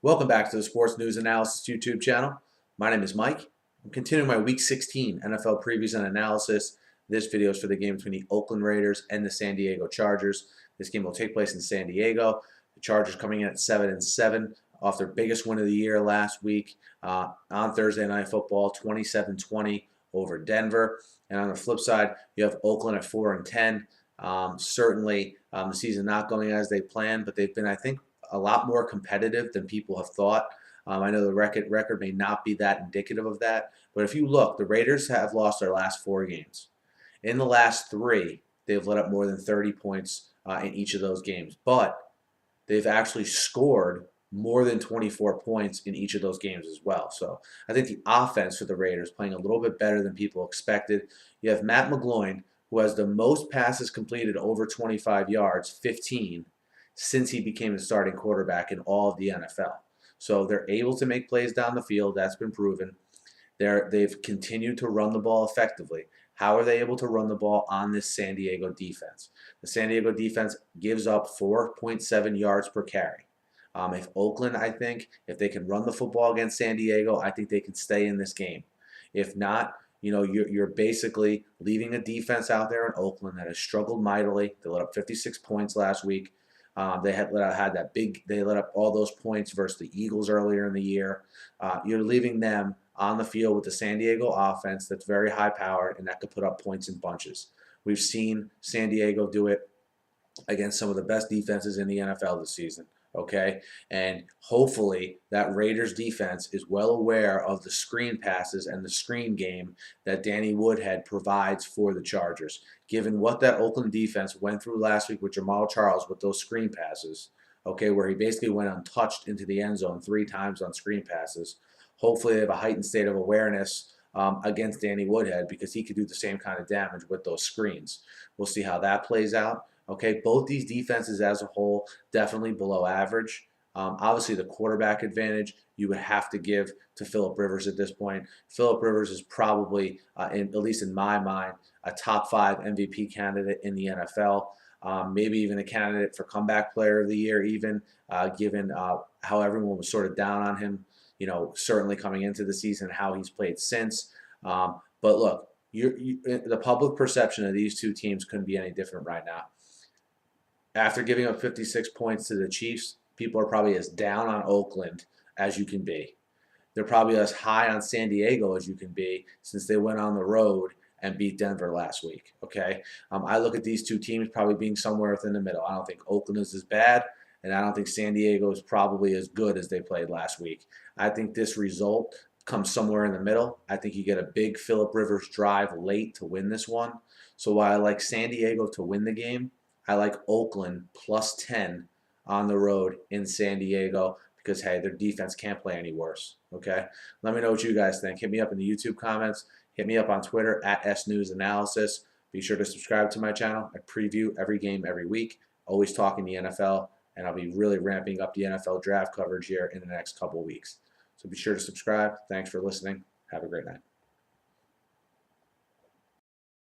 Welcome back to the Sports News Analysis YouTube channel. My name is Mike. I'm continuing my Week 16 NFL previews and analysis. This video is for the game between the Oakland Raiders and the San Diego Chargers. This game will take place in San Diego. The Chargers coming in at 7-7 off their biggest win of the year last week on Thursday Night Football, 27-20 over Denver. And on the flip side, you have Oakland at 4-10. Certainly, the season not going as they planned, but they've been, I think, a lot more competitive than people have thought. I know the record may not be that indicative of that, but if you look, the Raiders have lost their last 4 games. In the last 3, they've let up more than 30 points in each of those games, but they've actually scored more than 24 points in each of those games as well. So I think the offense for the Raiders playing a little bit better than people expected. You have Matt McGloin, who has the most passes completed over 25 yards, 15, since he became the starting quarterback in all of the NFL. So they're able to make plays down the field. That's been proven. They've continued to run the ball effectively. How are they able to run the ball on this San Diego defense? The San Diego defense gives up 4.7 yards per carry. If Oakland, I think, if they can run the football against San Diego, I think they can stay in this game. If not, you're basically leaving a defense out there in Oakland that has struggled mightily. They let up 56 points last week. They let up all those points versus the Eagles earlier in the year. You're leaving them on the field with the San Diego offense that's very high powered and that could put up points in bunches. We've seen San Diego do it against some of the best defenses in the NFL this season. Okay, and hopefully that Raiders defense is well aware of the screen passes and the screen game that Danny Woodhead provides for the Chargers. Given what that Oakland defense went through last week with Jamal Charles with those screen passes, okay, where he basically went untouched into the end zone 3 times on screen passes, hopefully they have a heightened state of awareness against Danny Woodhead because he could do the same kind of damage with those screens. We'll see how that plays out. Okay, both these defenses as a whole definitely below average. Obviously, the quarterback advantage you would have to give to Phillip Rivers at this point. Phillip Rivers is probably, at least in my mind, a top 5 MVP candidate in the NFL. Maybe even a candidate for comeback player of the year, even given how everyone was sort of down on him. Certainly coming into the season, how he's played since. But look, the public perception of these two teams couldn't be any different right now. After giving up 56 points to the Chiefs, people are probably as down on Oakland as you can be. They're probably as high on San Diego as you can be since they went on the road and beat Denver last week. Okay, I look at these two teams probably being somewhere within the middle. I don't think Oakland is as bad, and I don't think San Diego is probably as good as they played last week. I think this result comes somewhere in the middle. I think you get a big Phillip Rivers drive late to win this one. So while I like San Diego to win the game, I like Oakland plus 10 on the road in San Diego because, hey, their defense can't play any worse, okay? Let me know what you guys think. Hit me up in the YouTube comments. Hit me up on Twitter at SNewsAnalysis. Be sure to subscribe to my channel. I preview every game every week, always talking the NFL, and I'll be really ramping up the NFL draft coverage here in the next couple weeks. So be sure to subscribe. Thanks for listening. Have a great night.